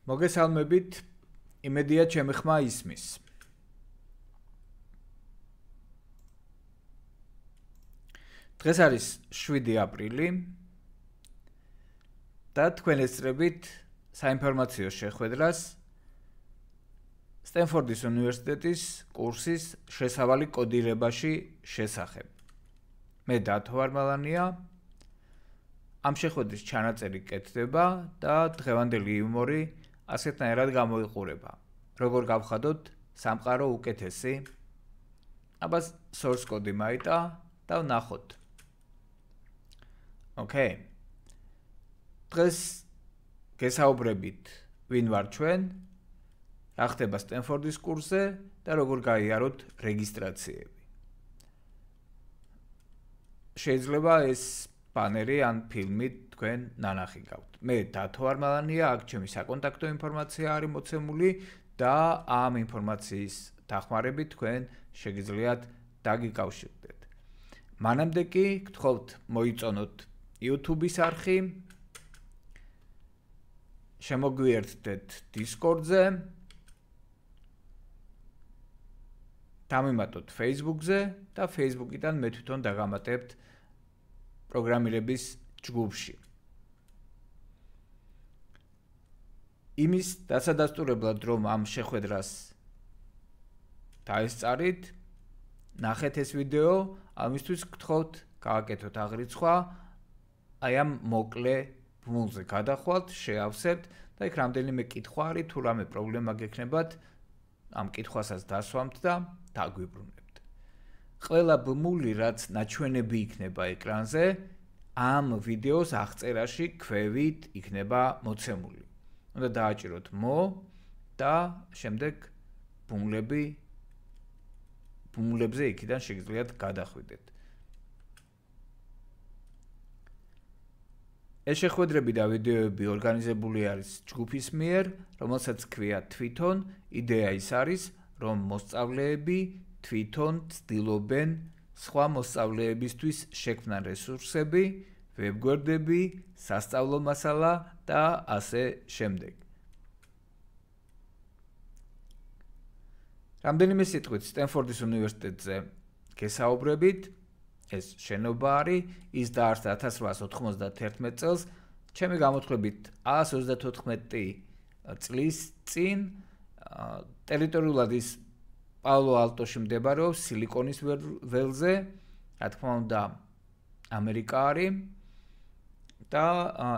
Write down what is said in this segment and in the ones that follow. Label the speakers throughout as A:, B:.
A: მოგესალმებით, იმედია ჩემი ხმა ისმის. დღეს არის 7 აპრილი და თქვენ ესწრებით საინფორმაციო შეხვედრას სტენფორდის უნივერსიტეტის კურსის შესავალი კოდირებაში შესახებ. მე დათო ვარმალანია. ამ შეხვედრის ჩანაწერი კეთდება და დღევანდელი იუმორი ასეთნაირად გამოიყურება. როგორ გავხადოთ სამყარო უკეთესი? აბას source code მაიტა და ვნახოთ. Okay. დღეს გესაუბრებით ვინ ვარ ჩვენ, რა ხდება სტენფორდის კურსზე და როგორ გაიაროთ რეგისტრაციები. შეიძლება ეს ბანერი ან ფილმი თქვენ ნანახი გაქვთ. მე დათო ვარმალანია, აქ ჩემი საკონტაქტო ინფორმაცია არის მოცემული და ამ ინფორმაციის დახმარებით თქვენ შეგიძლიათ დაგიკავშირდეთ. მანამდე კი გთხოვთ მოიწონოთ YouTube-ის არხი, შემოგვიერთდეთ Discord-ზე, დამიმატოთ Facebook-ზე და Facebook-იდან მე თვითონ დაგამატებთ პროგრამირების ჯგუფში. იმის დასადასტურებლად რომ ამ შეხვედრას დაესწარით, ნახეთ ეს ვიდეო, ამისთვის გთხოვთ გააკეთოთ აღრიცხვა, აი ამ მოკლე ბმულზე გადახვალთ, შეავსებთ და იქ რამდენიმე კითხვა არის, თუ რამე პრობლემა გექნებათ, ამ კითხვასაც დასვამთ და დაგვიბრუნებთ. ყველა ბმული, რაც ნაჩვენები იქნება ეკრანზე, ამ ვიდეოს აღწერაში ქვევით იქნება მოცემული. უნდა დააჭიროთ mo და შემდეგ ბმულებზე იქიდან შეგიძლიათ გადახვიდეთ. ეს შეხვედრები და ვიდეოები ორგანიზებული არის ჯგუფის მიერ, რომელსაც ქვია თვითონ. იდეა ის არის, რომ მოსწავლეები თვითონ ცდილობენ სხვა მოსწავლეებისთვის შექმნან რესურსები, ვებგვერდები, სასწავლო მასალა და ასე შემდეგ. რამდენიმე სიტყვით სტენფორდის უნივერსიტეტზე გესაუბრებით, ეს შენობა არის, ის დაარსდა 1891 წელს, ჩემი გამოთვლებით 134 წლის წინ, ტერიტორიულად ის პალო-ალტოში მდებარეობს, სილიკონის ველზე, რა თქმა უნდა, ამერიკა არის და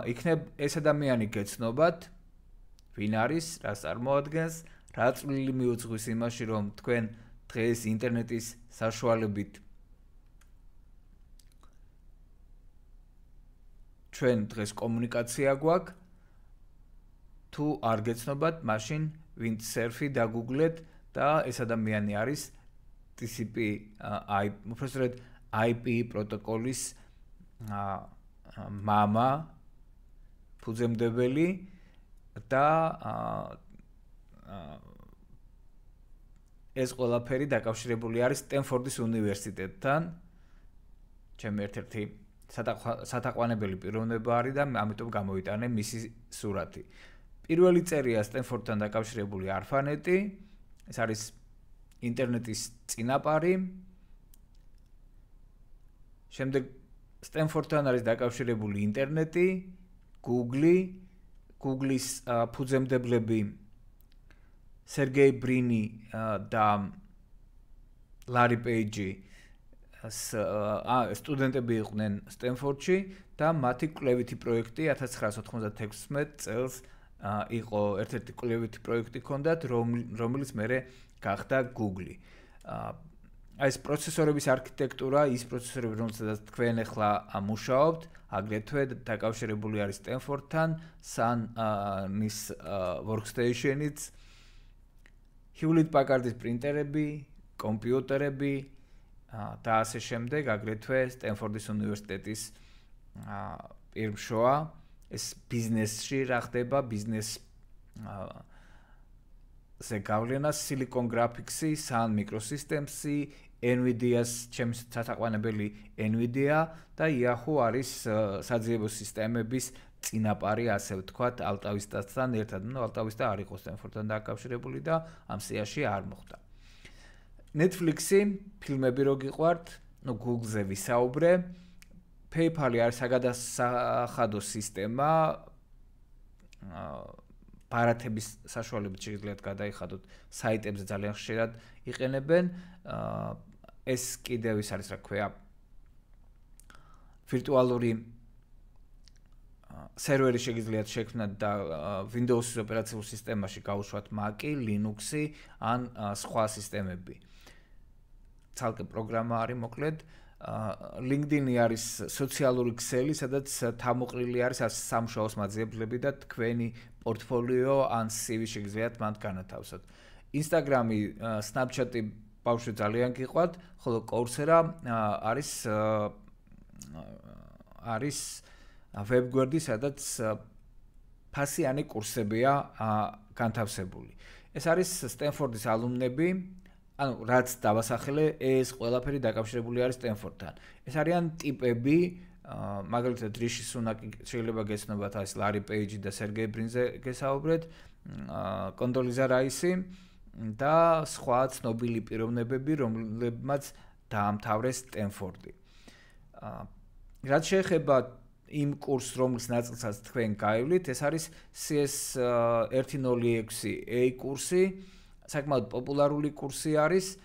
A: იქნებ ეს ადამიანი გეცნობათ, ვინ არის, რას წარმოადგენს, რა წვლილი მიუძღვის იმაში, რომ თქვენ დღეს ინტერნეტის საშუალებით ჩვენ დღეს კომუნიკაცია გვაქვს, თუ არ გეცნობათ, მაშინ ვინც სერფი დაგუგლეთ და ეს ადამიანი არის TCP უпростоრად IP პროტოკოლის მამა, ფუძემდებელი და ეს ყველაფერი დაკავშირებული არის სტენფორდის უნივერსიტეტთან. ჩემი ერთ-ერთი სათაყვანებელი პიროვნება არის და ამიტომ გამოვიტანე მისი სურათი. პირველი წერია სტენფორდთან დაკავშირებული ARPANET, ეს არის ინტერნეტის წინაპარი. შემდეგ სტენფორდთან არის დაკავშირებული ინტერნეტი, Google-ის ფუძემდებლები სერგეი ბრინი და ლარი პეიჯი სტუდენტები იყვნენ სტენფორდში და მათი კვლევითი პროექტი 1996 წელს იყო ერთ-ერთი კვლევითი პროექტი ჰქონდათ, რომელიც მერე გახდა Google. ეს პროცესორების არქიტექტურა, ის პროცესორები, რომელსაც თქვენ ახლა მუშაობთ, აგრეთვე დაკავშირებული არის სტენფორდთან, Sun-ის workstation-იც, Hewlett-Packard-ის პრინტერები, კომპიუტერები და ასე შემდეგ, აგრეთვე სტენფორდის უნივერსიტეტის პირმშოა, ეს ბიზნესში რა ხდება, ბიზნესზე გავლენა Silicon Graphics-ი, Sun Microsystems-ი, NVIDIA-ს, ჩემს სათაყვანებელი NVIDIA და Yahoo არის საძიებო სისტემების წინაპარი, ასე ვთქვათ, ალტავისტასთან ერთად. ალტავისტა არ იყო სტენფორდთან დაკავშირებული და ამ სიაში არ მოხვდა. Netflix-ი, ფილმები რო გიყვართ, Google-ზე ვისაუბრე. PayPal-ი არის საგადასახადო სისტემა. ბარათების საშუალებით შეგიძლიათ გადაიხადოთ საიტებზე ძალიან ხშირად იყენებენ. ეს კიდევ ის არის, რა ქვია, ვირტუალური სერვერი შეგიძლიათ შექმნათ და Windows-ის ოპერაციულ სისტემაში გაუშვათ Mac-ი, Linux-ი ან სხვა სისტემები. ცალკე პროგრამა არის, მოკლედ. LinkedIn-ი არის სოციალური ქსელი, სადაც თავმოყრილი არის სამუშაოს მაძიებლები და თქვენი პორტფოლიო ან CV შეგიძლიათ მან განათავსოთ. Instagram-ი, Snapchat-ი ბავშვი ძალიან გიყვართ, ხოლო Coursera არის ვებგვერდი, სადაც ფასიანი კურსებია განთავსებული. ეს არის სტენფორდის ალუმნები, ანუ რაც დავასახელე, ეს ყველაფერი დაკავშირებული არის სტენფორდთან. ეს არიან ტიპები, მაგალითად რიში სუნაკი შეიძლება გეცნობათ, არის ლარი პეიჯი და სერგეი ბრინზე გესაუბრეთ, კონდოლიზა რაისი და სხვა ცნობილი პიროვნებები, რომლებმაც დაამთავრეს სტენფორდი. რაც შეეხება იმ კურსს, რომლის ნაწილსაც თქვენ გაივლით, ეს არის CS1006A კურსი, საკმაოდ პოპულარული კურსი არის.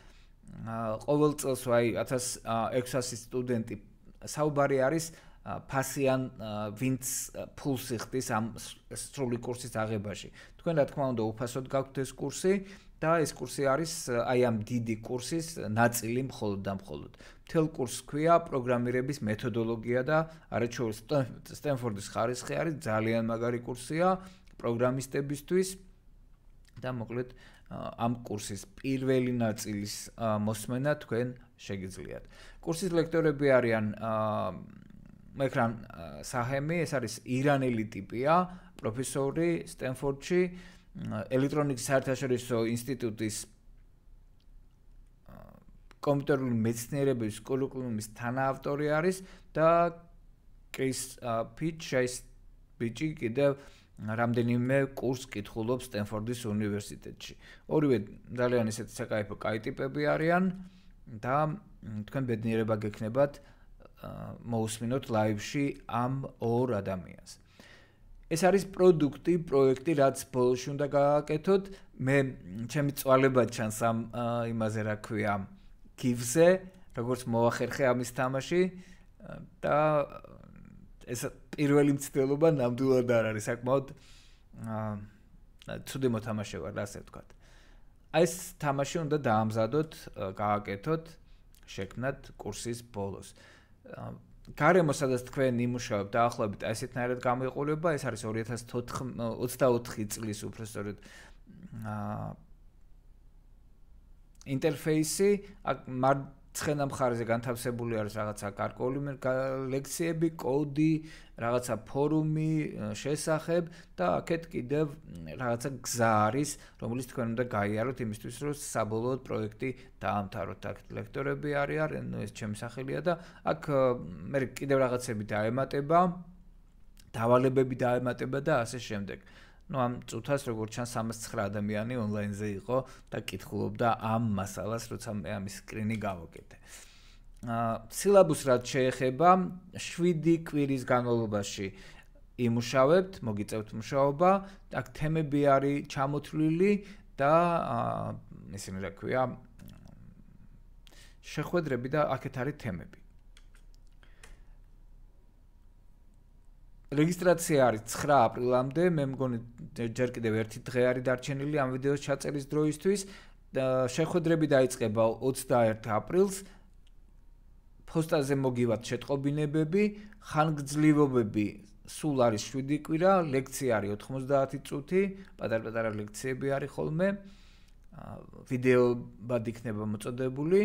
A: ყოველ წელს 1600 სტუდენტი საუბარი არის ფასიან ვინც ფულს იხდის ამ სრული კურსის აღებაში. თქვენ რა თქმა უნდა უფასოდ გაქვთ ეს კურსი და ეს კურსი არის აი ამ დიდი კურსის ნაწილი მხოლოდ და მხოლოდ. მთელ კურსს ქვია პროგრამირების მეთოდოლოგია და არაჩვეულის სტენფორდის ხარისხი არის ძალიან მაგარი კურსია პროგრამისტებისთვის და მოკლედ ამ კურსის პირველი ნაწილის მოსმენა თქვენ შეგიძლიათ. კურსის ლექტორები არიან მექრან საჰემი, ეს არის ირანელი ტიპია, პროფესორი სტენფორდში, ელექტრონიკის საერთაშორისო ინსტიტუტის კომპიუტერული მეცნიერებების კურიკულუმის თანაავტორი არის და კრის ფიჩ ეს ბიჭი კიდევ რამდენიმე კურსს კითხულობს სტენფორდის უნივერსიტეტში. ორივე ძალიან ისეთი საკაიფო ტიპები არიან და თქვენ ბედნიერება გექნებათ მოусმინოთ ლაივში ამ ორ ადამიანს. ეს არის პროექტი, რაც ბოლოში უნდა გააკეთოთ. მე ჩემი წვალება ჩანს ამ იმაზე, რა ქვია, გივზე, როგორც მოახერხე ამის თამაში და ეს პირველი მცდელობა ნამდვილად არ არის, საკმაოდ ცუდი მოთამაშე ვარ, ასე ვთქვათ. აი ეს თამაში უნდა დაამზადოთ, გააკეთოთ, შექმნათ კურსის ბოლოს. გარემო, სადაც თქვენ იმუშავებთ, დაახლოებით ესეთნაირად გამოიყურება, ეს არის 2024 წლის უბრალოდ ინტერფეისი, ცხენა მხარეზე განთავსებული არის რაღაცა გარკვეული ლექციები, კოდი, რაღაცა ფორუმი შესახებ და აქეთ კიდევ რაღაცა გზა არის, რომელიც თქვენ უნდა გაიაროთ იმისთვის, რომ საბოლოოდ პროექტი დაამთავროთ. აქ ლექტორები არიან, ეს ჩემი სახელია და აქ მე კიდევ რაღაცები დაემატება, დავალებები დაემატება და ასე შემდეგ. ამ წუთას როგორც ჩანს 309 ადამიანი ონლაინზე იყო და კითხულობდა ამ მასალას, როცა მე ამის სკრინი გავაკეთე. სილაბუს რაც შეეხება 7 კვირის განმავლობაში იმუშავებთ, მოგიწევთ მუშაობა, აქ თემები არის ჩამოთვლილი და ისინი რა ქვია შეხვედრები და აქეთ არის თემები. რეგისტრაცია არის 9 აპრილამდე, მე მგონი ჯერ კიდევ ერთი დღე არის დარჩენილი ამ ვიდეოს ჩაწერის დროისთვის. შეხვედრები დაიწყება 21 აპრილს. ფოსტაზე მოგივათ შეტყობინებები, ხანგრძლივობები სულ არის 7 კვირა, ლექცია არის 90 წუთი, პატარ-პატარა ლექციები არის ხოლმე. ვიდეობად იქნება მოწოდებული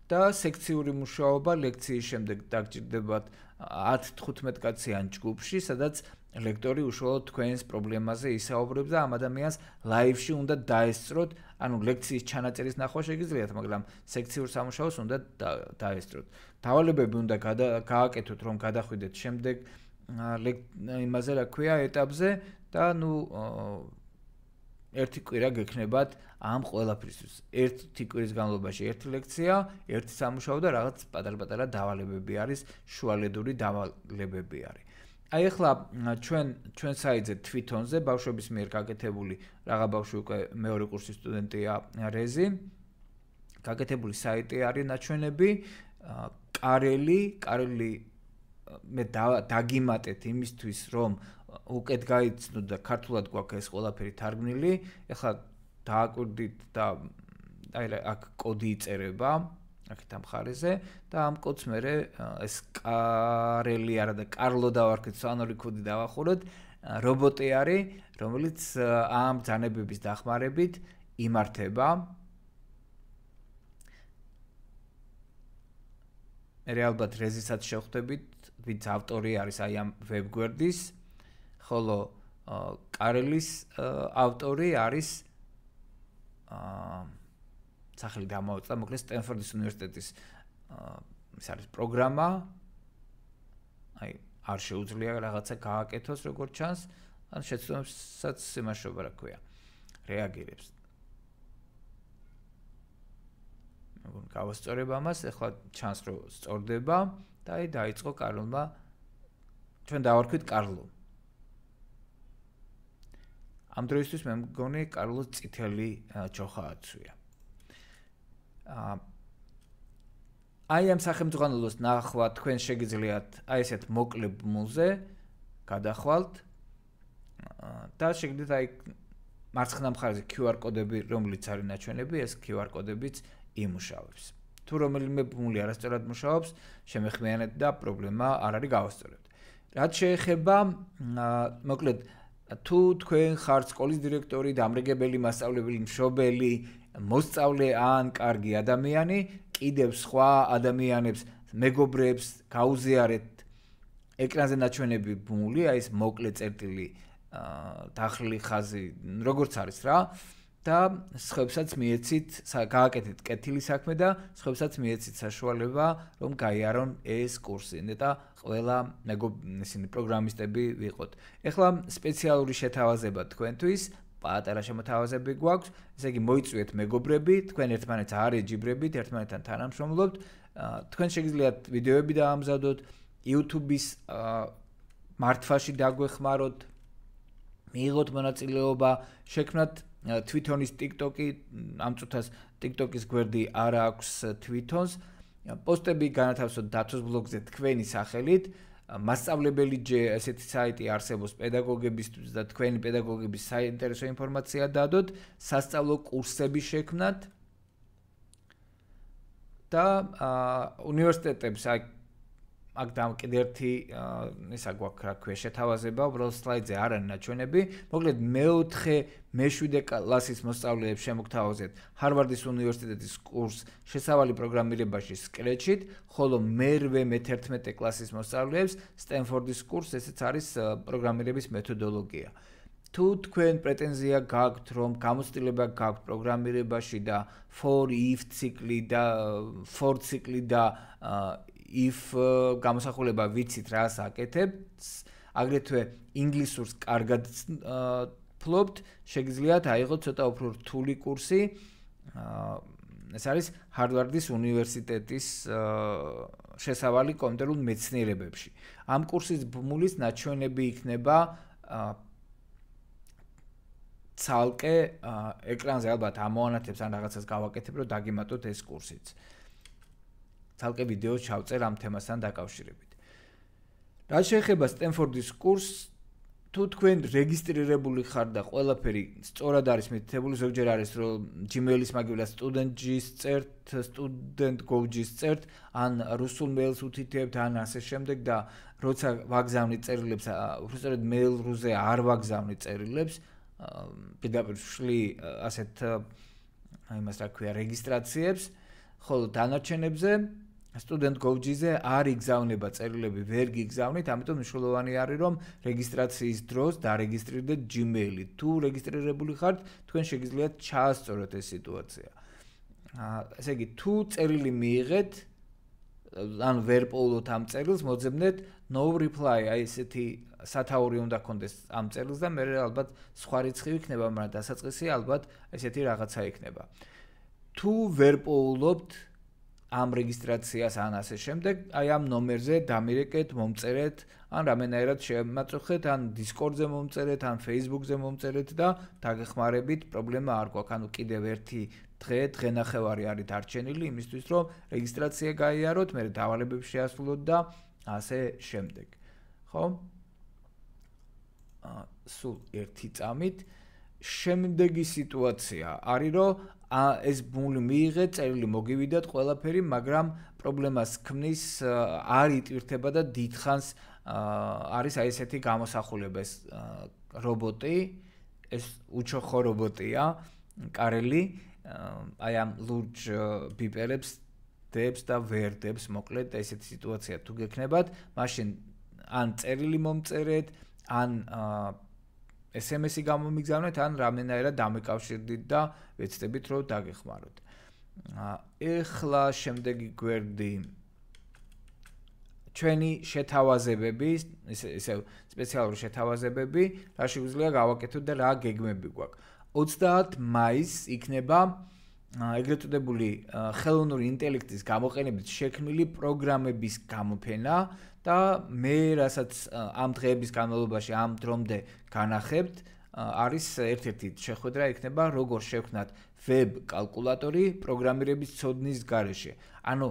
A: და სექციური მუშაობა ლექციის შემდეგ დაგჭირდებათ 10-15 კაციან ჯგუფში, სადაც ლექტორი უშუალოდ თქვენს პრობლემაზე ისაუბრებს და ამ ადამიანს ლაივში უნდა დაესწროთ, ანუ ლექციის ჩანაწერის ნახვა შეგიძლიათ, მაგრამ სექციურ სამუშაოს უნდა დაესწროთ. დავალებები უნდა გააკეთოთ, რომ გადახვიდეთ შემდეგ იმაზე რა ქვია ეტაპზე და ნუ ერთი კვირა გექნებათ ამ ყველაფრისთვის. ერთი კვირის განმავლობაში ერთი ლექცია, ერთი სამუშაო და რაღაც პატარ-პატარა დავალებები არის, შუალედური დავალებები არის. აი ახლა ჩვენ საიტზე თვითონზე ბავშვების მიერ გაკეთებული, რაღა ბავშვი უკვე მეორე კურსის სტუდენტია რეზი. გაკეთებული საიტი არის ნაჩვენები, კარელი მე დაგიმატეთ იმისთვის, რომ უკეთ გაიცნოთ და ქართულად გვაქვს ეს ყველაფერი თარგმნილი. ეხლა დააკვირდით და აი აქ კოდი იწერება, აქეთ ამ ხარეზე და ამ კოდს მე ეს კარელი არა და კარლო დავარქეთ, სვანური კოდი დავახუროთ. რობოტი არის, რომელიც ამ ბრძანებების დახმარებით იმართება. მე ალბათ რეზისაც შევხვდებით, ვინც ავტორი არის აი ამ ვებგვერდის. ხოლო კარელის ავტორი არის სახელი დამოუწდა, მოკლედ სტენფორდის უნივერსიტეტის ეს არის პროგრამა. აი არ შეუძლია რაღაცა გააკეთოს როგორც ჩანს, ან შეცდომებსაც იმაშობა რა ქვია. რეაგირებს. მოგონ გავასწორებ ამას, ეხლა ჩანს რომ სწორდება და აი დაიწყო კარლმა ჩვენ დავარქვით კარლო. ამ დროისთვის მე მგონი კარლოს წითელი ჯოხა აცვია. აი ამ სახელმძღვანელოს ნახვა თქვენ შეგიძლიათ აი ესეთ მოკლე ბმულზე გადახვალთ და შეგიძლიათ აი მარცხენა მხარეზე QR კოდები, რომელიც არის ნაჩვენები, ეს QR კოდებიც იმუშავებს. თუ რომელიმე ბმული არასწორად მუშაობს, შემეხმიანეთ და პრობლემა არ არის გავასწორებთ. რაც შეეხება მოკლედ თუ თქვენ ხართ სკოლის დირექტორი, დამრიგებელი, მასწავლებელი, მშობელი, მოსწავლე ან კარგი ადამიანი, კიდევ სხვა ადამიანებს, მეგობრებს გაუზიარეთ ეკრანზე ნაჩვენები ბმული, აი ეს მოკლე წერტილი დახლი ხაზი, როგორც არის რა და სხვებსაც მიეცით, გააკეთეთ კეთილი საქმე და სხვებსაც მიეცით საშუალება, რომ გაიარონ ეს კურსი და ყველა ისინი პროგრამისტები ვიყოთ. ეხლა სპეციალური შეთავაზება თქვენთვის, პატარა შემოთავაზები გვაქვს, ესე იგი მოიწვიეთ მეგობრები, თქვენ ერთმანეთს არ ეჯიბრებით, ერთმანეთთან თანამშრომლობთ, თქვენ შეგიძლიათ ვიდეოები დაამზადოთ, YouTube-ის მართვაში დაგვეხმაროთ, მიიღოთ მონაწილეობა, შექმნათ თვითონის TikTok-ი, ამ წუთას TikTok-ის გვერდი არ აქვს თვითონს, პოსტები განათავსოთ დათოს ბლოგზე თქვენი სახელით, მასწავლებელი ესეთი საიტი არსებობს პედაგოგებისთვის და თქვენი პედაგოგების საინტერესო ინფორმაცია დადოთ, სასწავლო კურსები შექმნათ და უნივერსიტეტებს აქ კიდევ ერთი ისა გვაქვს რა ქვია შეთავაზება, უბრალოდ სლაიდზე არ არის ნაჩვენები. მოკლედ მეოთხე, მეშვიდე კლასის მოსწავლეებს შემოგთავაზეთ ჰარვარდის უნივერსიტეტის კურს შესავალი პროგრამირებაში Scratch-ით, ხოლო მერვე, მე-11 კლასის მოსწავლეებს სტენფორდის კურს, ესეც არის პროგრამირების მეთოდოლოგია. თუ თქვენ პრეტენზია გაქვთ, რომ გამოცდილება გაქვთ პროგრამირებაში და for if ციკლი და for ციკლი და if გამოსახულება ვიცით რას აკეთებთ, აგრეთვე ინგლისურს კარგად ფლობთ, შეგიძლიათ აიღოთ ცოტა უფრო რთული კურსი. ეს არის ჰარვარდის უნივერსიტეტის შესავალი კომპიუტერულ მეცნიერებებში. ამ კურსის ბმულის ნაჩვენები იქნება ცალკე ეკრანზე ალბათ ამოანათებს ან რაღაცას გავაკეთებ, რომ დაგიმატოთ ეს კურსიც. ცალკე ვიდეოს ჩავწერ ამ თემასთან დაკავშირებით. რაც შეეხება სტენფორდის კურსს, თუ თქვენ რეგისტრირებული ხართ და ყველაფერი სწორად არის მითითებული, ზოგჯერ არის რომ Gmail-ის მაგივრად student.gis წერთ, student.go.gis წერთ, ან რუსულ მეილს უთითებთ, ან ასე შემდეგ და როცა ვაგზავნით წერილებს, უბრალოდ Mail.ru-ზე არ ვაგზავნით წერილებს, პირდაპირ ვშლი ასეთ იმას რა ქვია რეგისტრაციებს, ხოლო დანარჩენებზე student.go.gis-ზე არ იგზავნება წერილები, ვერ გიგზავნით, ამიტომ მნიშვნელოვანი არის რომ რეგისტრაციის დროს დარეგისტრირდეთ Gmail-ით. თუ რეგისტრირებული ხართ, თქვენ შეგიძლიათ ჩაასწოროთ ეს სიტუაცია. ესე იგი, თუ წერილი მიიღეთ ან ვერ პოულობთ ამ წერილს, მოძებნეთ no reply, აი ესეთი სათაური უნდა გქონდეს ამ წერილს და მე ალბათ სხვა რიცხვი იქნება, მაგრამ დასაწყისი ალბათ ესეთი რაღაცა იქნება. თუ ვერ პოულობთ ამ რეგისტრაციას ან ასე შემდეგ, აი ამ ნომერზე დამირეკეთ, მომწერეთ, ან რამენაირად შემაწუხეთ, ან Discord-ზე მომწერეთ, ან Facebook-ზე მომწერეთ და დაგეხმარებით, პრობლემა არ გვაქვს. ანუ კიდევ ერთი დღე-ნახევარი არის დარჩენილი იმისთვის, რომ რეგისტრაცია გაიაროთ, მე დავალებები შეასრულოთ და ასე შემდეგ. ხო? სულ ერთი წამით შემდეგი სიტუაცია არის, რომ ეს ბმული მიიღეთ, წერილი მოგივიდათ, ყველაფერი, მაგრამ პრობლემას ქმნის, არ იტვირთება და დიდხანს არის აი ესეთი გამოსახულება, ეს რობოტი, ეს უჩოხო რობოტია, კარელი, აი ამ ლურჯ ბიპერებს დებს და ვერ დებს, მოკლედ ესეთი სიტუაცია თუ გექნებათ, მაშინ ან წერილი მომწერეთ, ან SMS-ი გამომიგზავნეთ, ან რამენაირად დამეკავშირდით და ვეცდებით, რომ დაგეხმაროთ. ეხლა შემდეგი გვერდი ჩვენი შეთავაზებები, ისე სპეციალური შეთავაზებები, რა შეგვიძლია გავაკეთოთ და რა გეგმები გვაქვს. 30 მაისს იქნება ეგრეთ წოდებული ხელოვნური ინტელექტის გამოყენებით შექმნილი პროგრამების გამოფენა და მე რასაც ამ დღეების განმავლობაში ამ დრომდე განახებთ, არის ერთ-ერთი შეხვედრა იქნება, როგორ შევქმნათ ვებ კალკულატორი პროგრამირების ცოდნის გარეშე. ანუ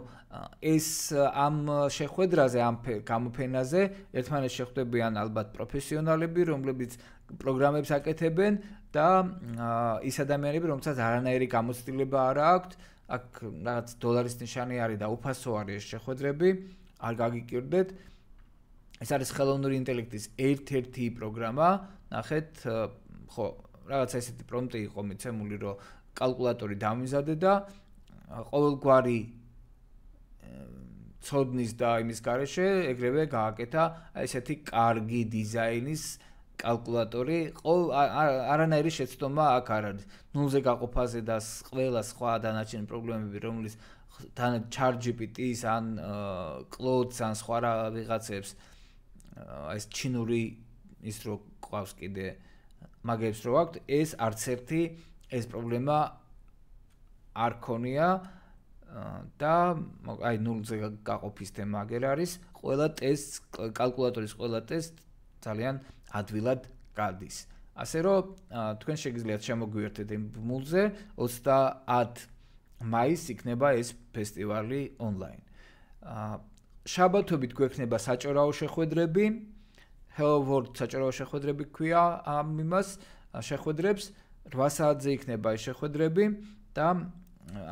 A: ეს ამ შეხვედრაზე, ამ გამოფენაზე ერთმანეთს შეხვდებიან ალბათ პროფესიონალები, რომლებიც პროგრამებს აკეთებენ და ის ადამიანები, რომელსაც არანაირი გამოცდილება არ აქვთ, აქ რაღაც დოლარის ნიშანი არის და უფასო არის ეს შეხვედრები, არ გაგიკირდეთ. ეს არის ხელოვნური ინტელექტის ერთ-ერთი პროგრამა, ნახეთ, ხო, რაღაც ესეთი პრომპტი იყო მიცემული, რომ კალკულატორი დამიზადე და ყოველგვარი ცოდნის და იმის გარეშე ეგრევე გააკეთა ესეთი კარგი დიზაინის კალკულატორი, არანაირი შეცდომა აქ არ არის. ნულზე გაყოფაზე და ყველა სხვა დანარჩენი პრობლემები, რომლის თან ChatGPT-ს ან Claude-ს ან სხვა ვიღაცებს ეს ჩინური ის რო ყავს კიდე მაგებს რო აქვთ, ეს არც ერთი ეს პრობლემა არ ქონია და აი ნულზე გაყოფის თემა აგერ არის, ყველა ტესტ, კალკულატორის ყველა ტესტ ძალიან ადვილად გადის. ასე რომ თქვენ შეგიძლიათ შემოგვიერთდეთ იმ ბმულზე, 30 მაისს იქნება ეს ფესტივალი ონლაინ. შაბათობით გვექნება საჭიროა შეხვედრები, Hello World საჭიროა შეხვედრები ქვია ამ იმას შეხვედრებს, 8 საათზე იქნება ეს შეხვედრები და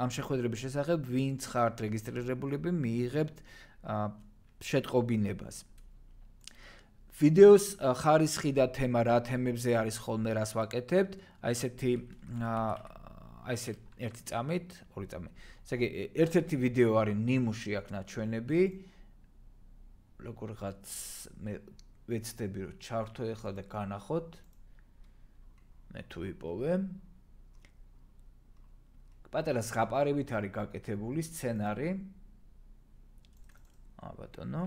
A: ამ შეხვედრების შესახებ ვინც ხართ რეგისტრირებულები მიიღებთ შეტყობინებას. ვიდეოს ხარისხი და თემა რა თემებზე არის ხოლმე რას ვაკეთებთ, აი ესე ერთი წამით, ორი წამით. ესე იგი ერთ-ერთი ვიდეო არის ნიმუში აქ ნაჩვენები. როგორღაც მე ვეცდები რომ ჩართო ეხლა და განახოთ. მე თუ ვიპოვე. პატარა ზღაპარებით არის გაკეთებული სცენარი. ბატონო.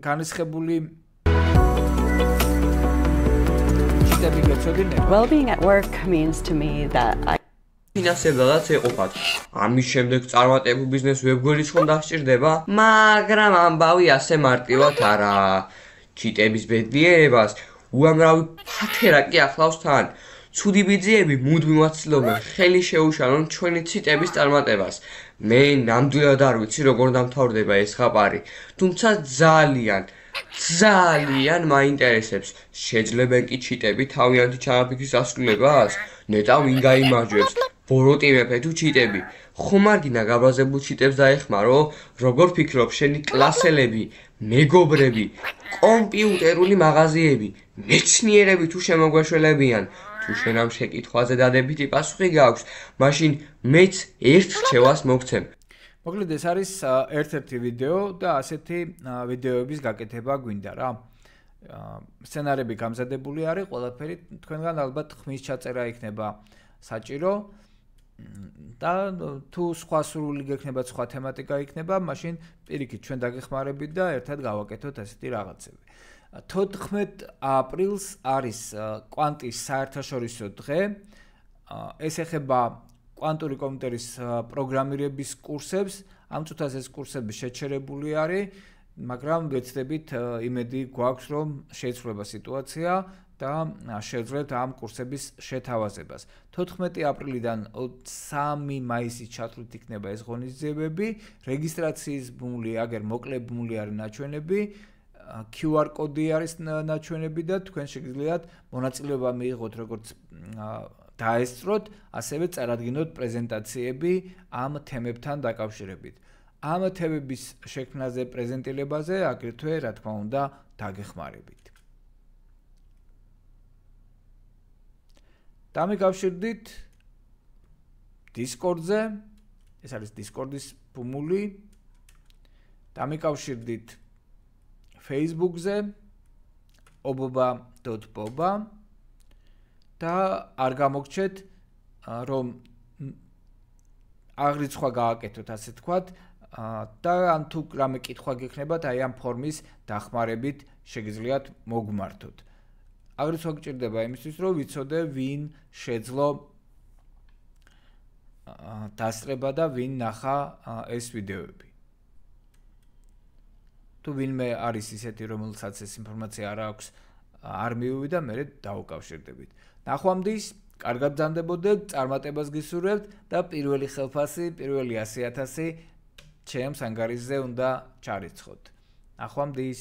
A: განისხებული
B: Well-being at work means to me that
C: ფინანსებადაც ეყოფათ. ამის შემდეგ წარმატებულ ბიზნეს ვებგვერდიც ხომ დასჭირდება, მაგრამ ამბავი ასე მარტივად არა. ჩიტების ბედნიერებას უამრავი ფათერაკი ახლავს თან. ცუდი ბიძიები მუდმივად ცდილობენ ხელი შეუშალონ ჩვენი ციტების წარმატებას. მე ნამდვილად არ ვიცი როგორ დამთავრდება ეს ხაპარი, თუმცა ძალიან მაინტერესებს. შეძლებენ კი ჩიტები თავიანთი ჩანაფიქრის დასრულებას? ნეტა ვინ გაიმარჯვებს? ბოროტი მეფე თუ ჩიტები? ხომ არ გინდა გაბრაზებულ ჩიტებს დაეხმარო? როგორ ფიქრობ შენი კლასელები, მეგობრები, კომპიუტერული მაღაზიები, მეცნიერები თუ შემოგვეშველებიან? თუ შენ ამ შეკითხვაზე დადებითი პასუხი გაქვს, მაშინ მეც ერთ რჩევას მოგცემ.
A: მოკლედ ეს არის ერთ-ერთი ვიდეო და ასეთი ვიდეოების გაკეთება გვინდა რა. სცენარები გამზადებული არის, ყველაფერი თქვენგან ალბათ ხმის ჩაწერა იქნება საჭირო და თუ სხვა სურვილი გექნებათ, სხვა თემატიკა იქნება, მაშინ პირიქით ჩვენ დაგეხმარებით და ერთად გავაკეთოთ ასეთი რაღაცები. 14 აპრილს არის კვანტის საერთაშორისო დღე. ეს ეხება კვანტური კომპიუტერის პროგრამირების კურსებს. ამ წუთას ეს კურსები შეჩერებული არის, მაგრამ ვეცდებით იმედი გვაქვს, რომ შეიცვლება სიტუაცია და შევძლებთ ამ კურსების შეთავაზებას. 14 აპრილიდან 3 მაისის ჩათვლით იქნება ეს ღონისძიებები. რეგისტრაციის ბმული, აგერ მოკლე ბმული არის ნაჩვენები, QR კოდი არის ნაჩვენები და თქვენ შეგიძლიათ მონაწილეობა მიიღოთ როგორც დაესწროთ, ასევე წარადგინოთ პრეზენტაციები ამ თემებთან დაკავშირებით. ამ თემების შექმნაზე, პრეზენტირებაზე აგრეთვე, რა თქმა უნდა, დაგეხმარებით. დამიკავშირდით Discord-ზე, ეს არის Discord-ის ბმული. დამიკავშირდით Facebook-ზე, oboba.boba და არ გამოგჩეთ, რომ აღრიცხვა გააკეთოთ, ასე თქვათ, და ან თუ რამე კითხვა გექნებათ, აი ამ ფორმის დახმარებით შეგიძლიათ მოგმართოთ. აღრიცხვა გჭირდება იმისთვის, რომ ვიცოდე, ვინ შეძლო დასწრება და ვინ ნახა ეს ვიდეოები. თუ ვინმე არის ისეთი, რომელსაც ეს ინფორმაცია არ აქვს, არ მიუვიდა, მე დავუკავშირდებით. ნახვამდის, კარგად ბრძანდებოდეთ, წარმატებას გისურვებთ და პირველი ხელფასი, პირველი 100,000 ჩემს ანგარიშზე უნდა ჩარიცხოთ. ნახვამდის.